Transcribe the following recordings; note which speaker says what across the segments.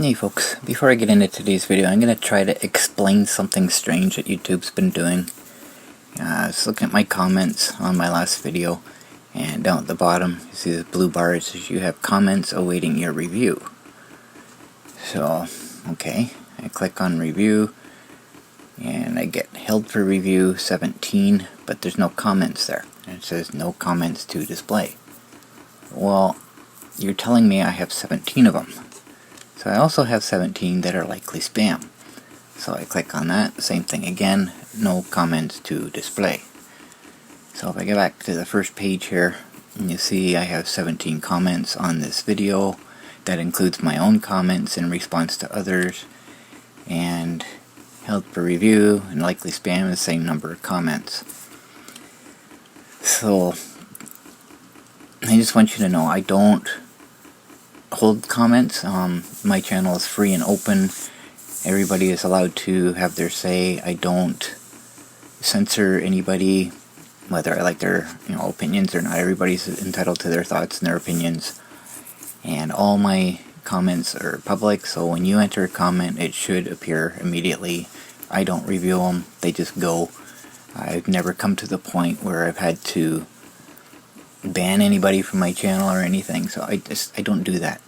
Speaker 1: Hey folks, before I get into today's video, I'm going to try to explain something strange that YouTube's been doing. I was looking at my comments on my last video, and down at the bottom, you see this blue bar. It says you have comments awaiting your review. So, okay, I click on review, and I get held for review 17, but there's no comments there. And it says no comments to display. Well, you're telling me I have 17 of them. So I also have 17 that are likely spam. So I click on that, same thing again, no comments to display. So if I go back to the first page here, and you see I have 17 comments on this video. That includes my own comments in response to others, and held for review and likely spam, the same number of comments. So I just want you to know I don't hold comments. My channel is free and open. Everybody is allowed to have their say. I don't censor anybody, whether I like their opinions or not. Everybody's entitled to their thoughts and their opinions. And all my comments are public, so when you enter a comment, it should appear immediately. I don't review them, they just go. I've never come to the point where I've had to ban anybody from my channel or anything, so I don't do that.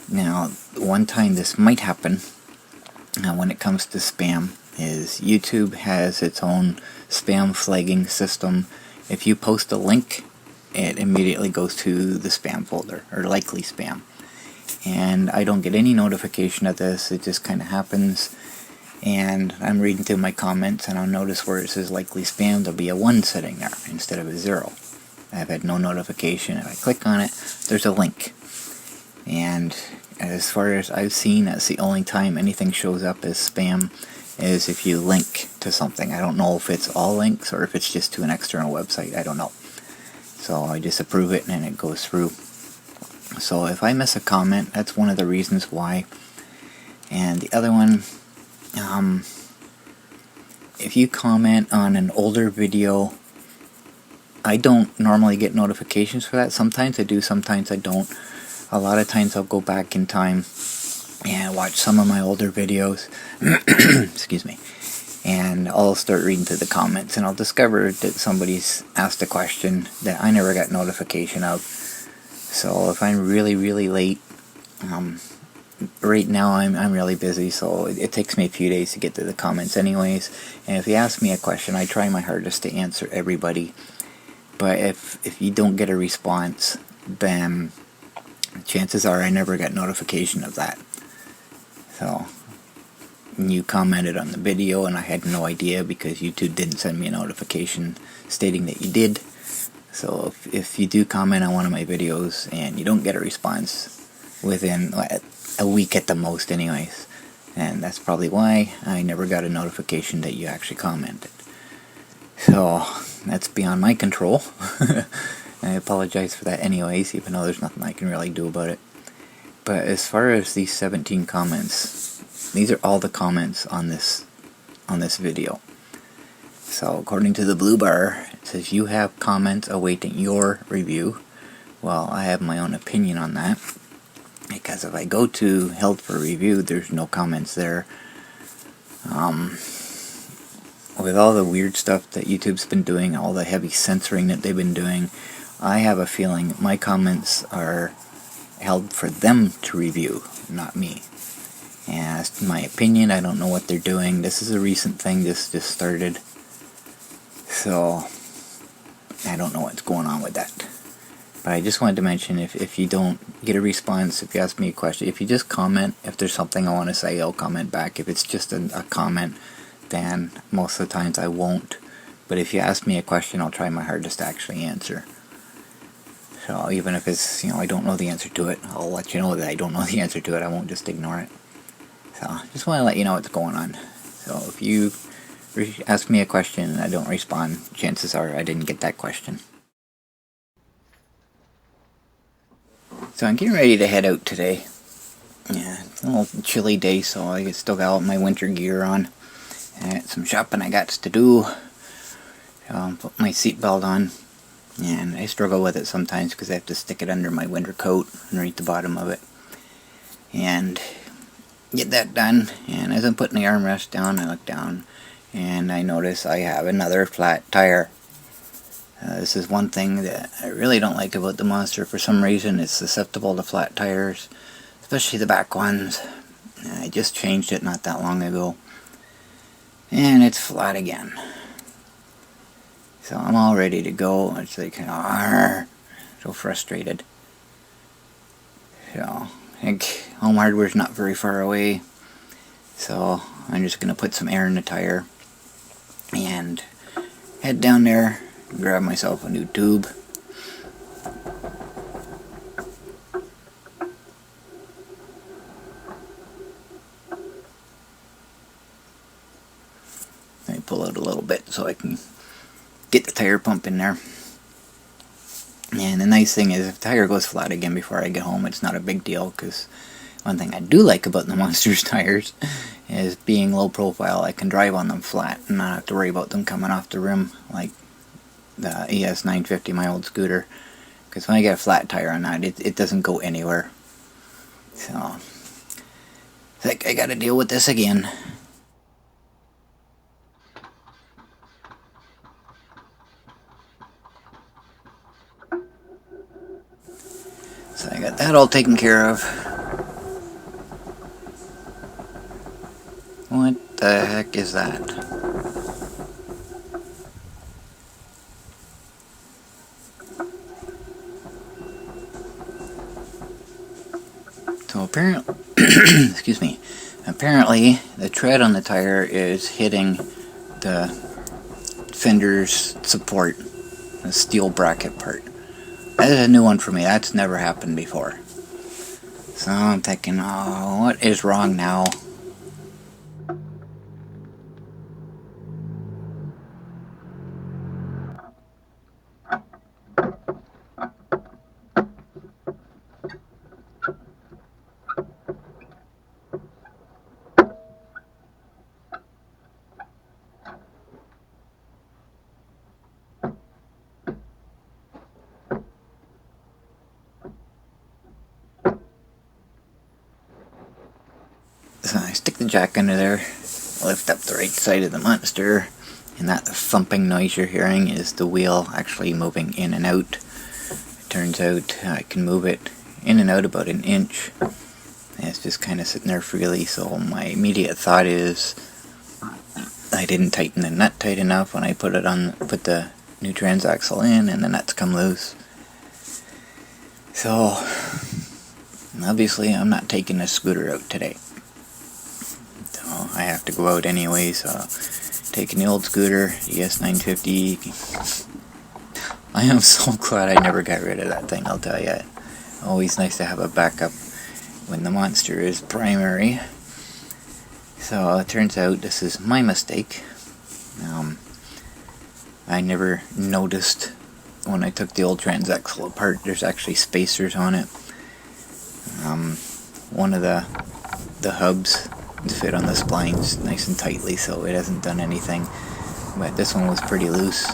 Speaker 1: Now, one time this might happen, when it comes to spam, is YouTube has its own spam flagging system. If you post a link, it immediately goes to the spam folder, or likely spam. And I don't get any notification of this, it just kind of happens. And I'm reading through my comments, and I'll notice where it says likely spam, there'll be a 1 sitting there instead of a 0. I've had no notification. If I click on it, there's a link. And as far as I've seen, that's the only time anything shows up as spam, is if you link to something. I don't know if it's all links or if it's just to an external website. I don't know. So I just approve it and it goes through. So if I miss a comment, that's one of the reasons why. And the other one, if you comment on an older video, I don't normally get notifications for that. Sometimes I do, sometimes I don't. A lot of times I'll go back in time and watch some of my older videos. Excuse me. And I'll start reading through the comments, and I'll discover that somebody's asked a question that I never got notification of. So if I'm really late, right now I'm really busy, so it takes me a few days to get to the comments anyways. And if you ask me a question, I try my hardest to answer everybody. But if you don't get a response, then chances are I never got notification of that. So you commented on the video and I had no idea because YouTube didn't send me a notification stating that you did. So if you do comment on one of my videos and you don't get a response within a week at the most anyways, and that's probably why I never got a notification that you actually commented. So that's beyond my control. I apologize for that anyways, even though there's nothing I can really do about it. But as far as these 17 comments, these are all the comments on this video. So according to the blue bar, it says you have comments awaiting your review. Well, I have my own opinion on that, because if I go to held for review, there's no comments there. With all the weird stuff that YouTube's been doing, all the heavy censoring that they've been doing, I have a feeling my comments are held for them to review, not me. And that's my opinion. I don't know what they're doing. This is a recent thing. This just started. So I don't know what's going on with that. But I just wanted to mention, if you don't get a response, if you ask me a question, if you just comment, if there's something I want to say, I'll comment back. If it's just a comment, then most of the times I won't. But if you ask me a question, I'll try my hardest to actually answer. So even if it's, I don't know the answer to it, I'll let you know that I don't know the answer to it. I won't just ignore it. So just want to let you know what's going on. So if you ask me a question and I don't respond, chances are I didn't get that question. So I'm getting ready to head out today. Yeah, it's a little chilly day, so I still got all my winter gear on. And some shopping I got to do. Put my seatbelt on. And I struggle with it sometimes because I have to stick it under my winter coat and reach the bottom of it. And get that done, and as I'm putting the armrest down, I look down and I notice I have another flat tire. This is one thing that I really don't like about the Monster. For some reason it's susceptible to flat tires, especially the back ones. I just changed it not that long ago, and it's flat again. So I'm all ready to go. It's like, so frustrated. So I think Home Hardware's not very far away, so I'm just going to put some air in the tire and head down there and grab myself a new tube. Let me pull out a little bit so I can get the tire pump in there. And the nice thing is, if the tire goes flat again before I get home, it's not a big deal, because one thing I do like about the Monster's tires is being low profile. I can drive on them flat and not have to worry about them coming off the rim like the ES950, my old scooter, because when I get a flat tire on that, it doesn't go anywhere. So I think I gotta deal with this again. So I got that all taken care of. What the heck is that? So apparently, excuse me, apparently the tread on the tire is hitting the fender's support, the steel bracket part. That is a new one for me. That's never happened before. So I'm thinking, oh, what is wrong now? So I stick the jack under there, lift up the right side of the Monster, and that thumping noise you're hearing is the wheel actually moving in and out. It turns out I can move it in and out about an inch, and it's just kind of sitting there freely. So my immediate thought is I didn't tighten the nut tight enough when I put the new transaxle in, and the nuts come loose. So obviously I'm not taking this scooter out today. I have to go out anyway, so taking the old scooter, ES950. I am so glad I never got rid of that thing, I'll tell you. Always nice to have a backup when the Monster is primary. So it turns out this is my mistake. I never noticed when I took the old transaxle apart, there's actually spacers on it. One of the hubs fit on the splines nice and tightly, so it hasn't done anything. But this one was pretty loose,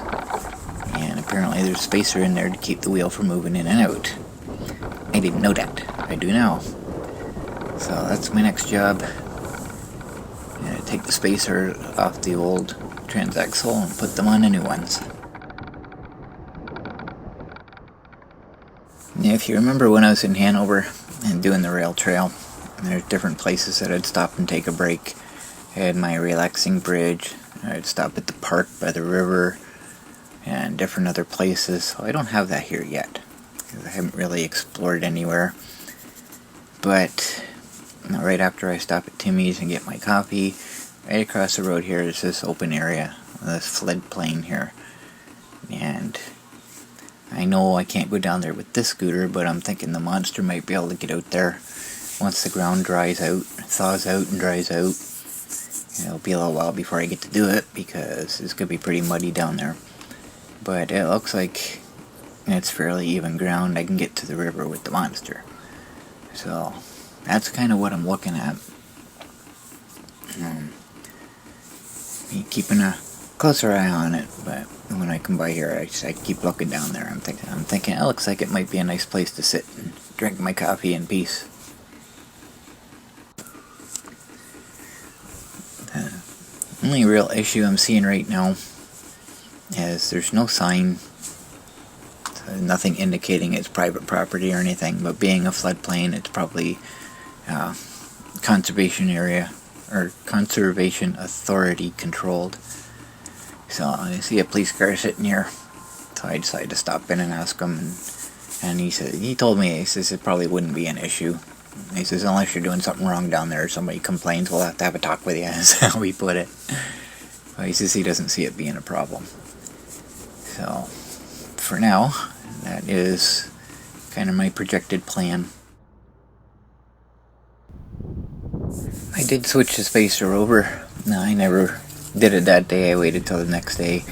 Speaker 1: and apparently there's a spacer in there to keep the wheel from moving in and out. I didn't know that. I do now. So that's my next job. I'm gonna take the spacer off the old transaxle and put them on the new ones. Now, if you remember when I was in Hanover and doing the rail trail, there's different places that I'd stop and take a break. I had my relaxing bridge. I'd stop at the park by the river and different other places. So I don't have that here yet, because I haven't really explored anywhere. But right after I stop at Timmy's and get my coffee, right across the road here is this open area, this flood plain here. And I know I can't go down there with this scooter, but I'm thinking the Monster might be able to get out there once the ground dries out, thaws out and dries out. It'll be a little while before I get to do it, because it's going to be pretty muddy down there. But it looks like it's fairly even ground. I can get to the river with the Monster. So that's kind of what I'm looking at. Keeping a closer eye on it, but when I come by here, I keep looking down there. I'm thinking it looks like it might be a nice place to sit and drink my coffee in peace. only real issue I'm seeing right now is there's no sign, nothing indicating it's private property or anything, but being a floodplain, it's probably conservation area or conservation authority controlled. So I see a police car sitting here, so I decided to stop in and ask him, and he told me, he says it probably wouldn't be an issue. He says unless you're doing something wrong down there or somebody complains, we'll have to have a talk with you, is how he put it. But he says he doesn't see it being a problem. So for now, that is kind of my projected plan. I did switch the spacer over. No, I never did it that day. I waited till the next day.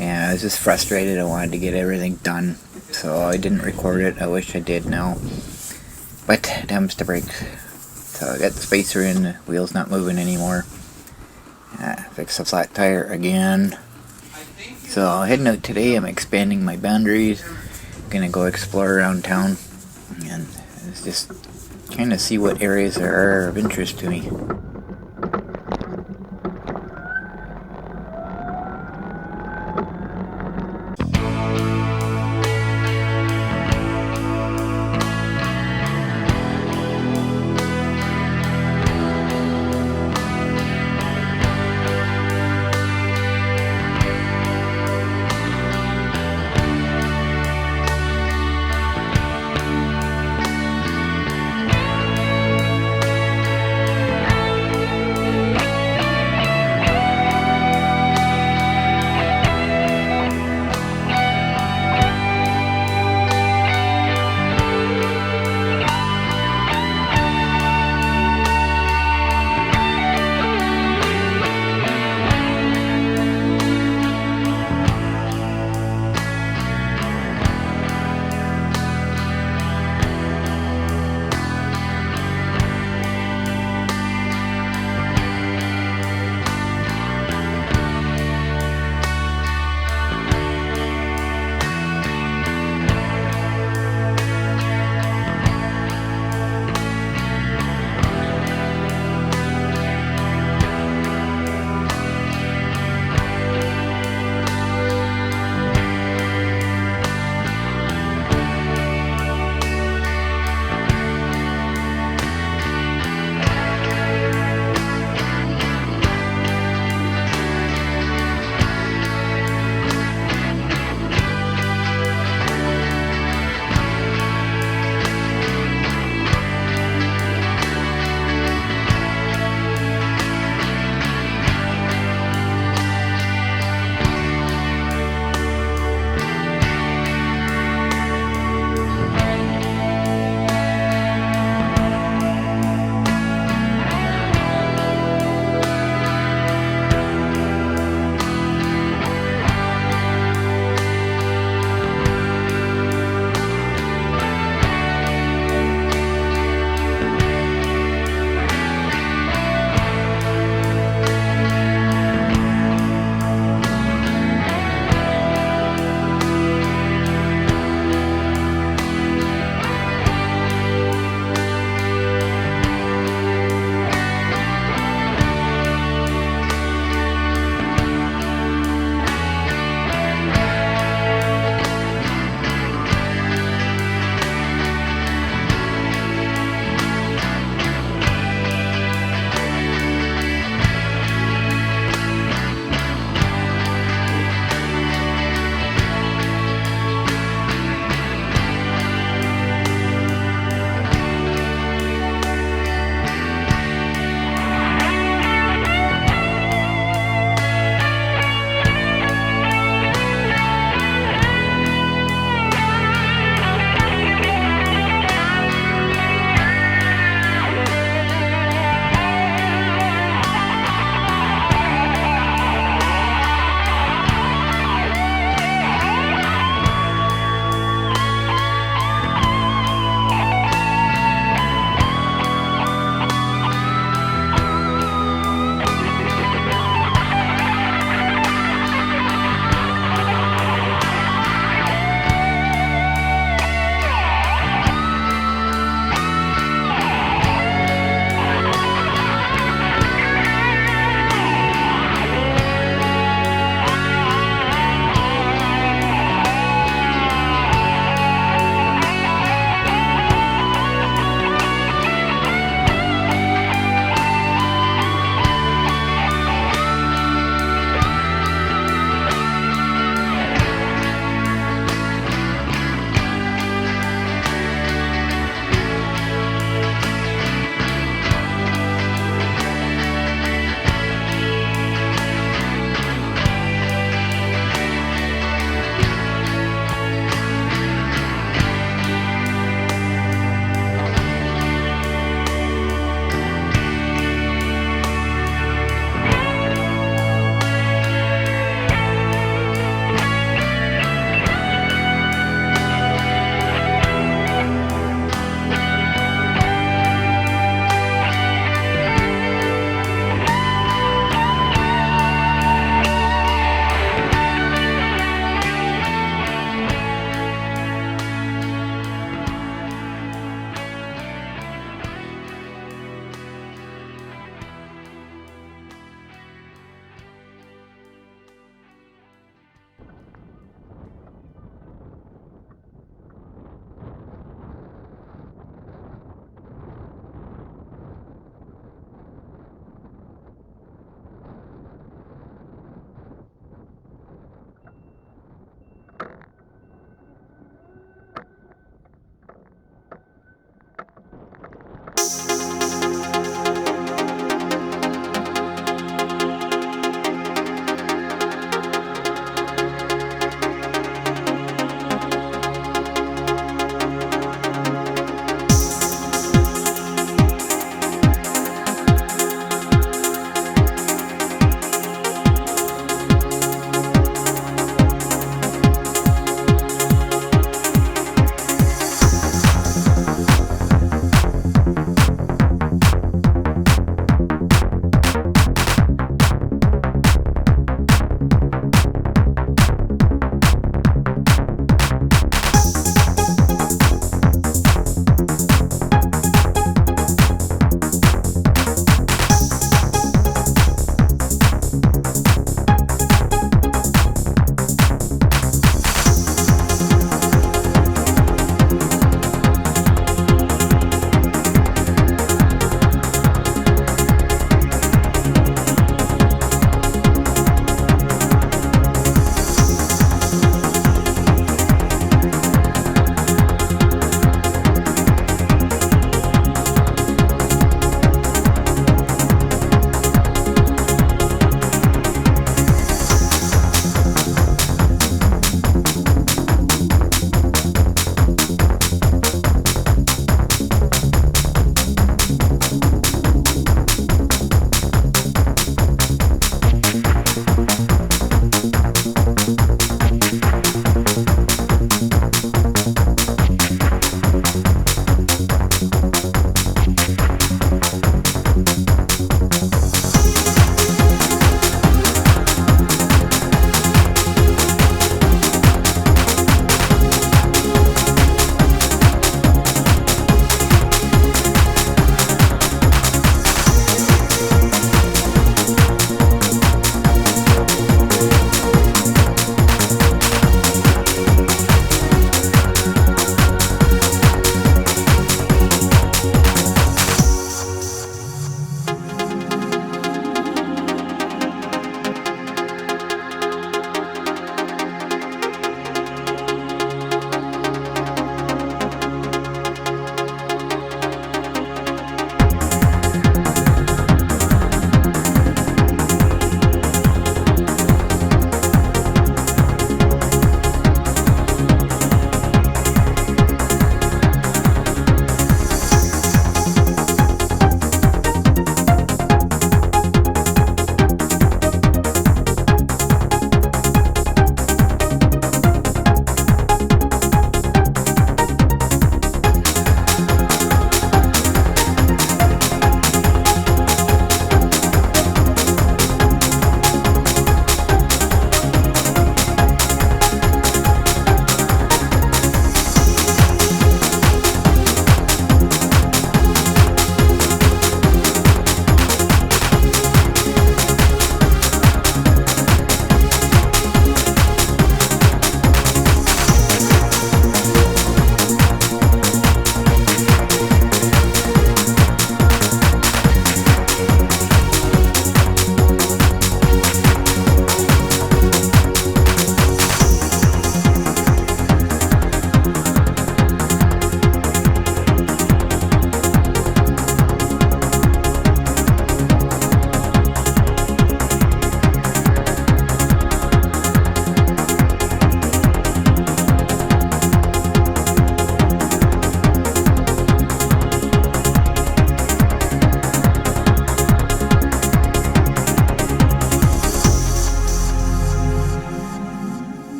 Speaker 1: And I was just frustrated. I wanted to get everything done. So I didn't record it. I wish I did now. But them's the brakes. So I got the spacer in. The wheel's not moving anymore. Fix the flat tire again. So heading out today, I'm expanding my boundaries. Gonna go explore around town. And it's just trying to see what areas there are of interest to me.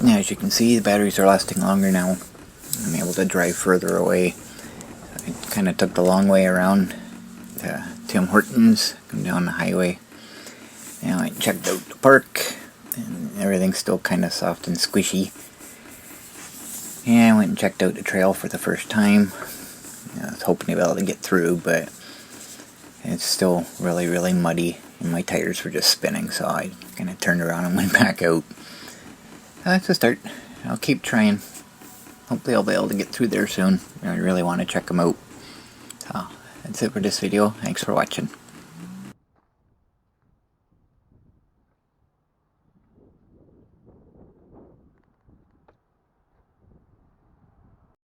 Speaker 1: Yeah, as you can see, the batteries are lasting longer now. I'm able to drive further away. I kind of took the long way around to Tim Hortons, come down the highway. Now I checked out the park, and everything's still kind of soft and squishy. Yeah, I went and checked out the trail for the first time. I was hoping to be able to get through, but it's still really, really muddy, and my tires were just spinning, so I kind of turned around and went back out. That's a start. I'll keep trying. Hopefully I'll be able to get through there soon. I really want to check them out. So, that's it for this video. Thanks for watching.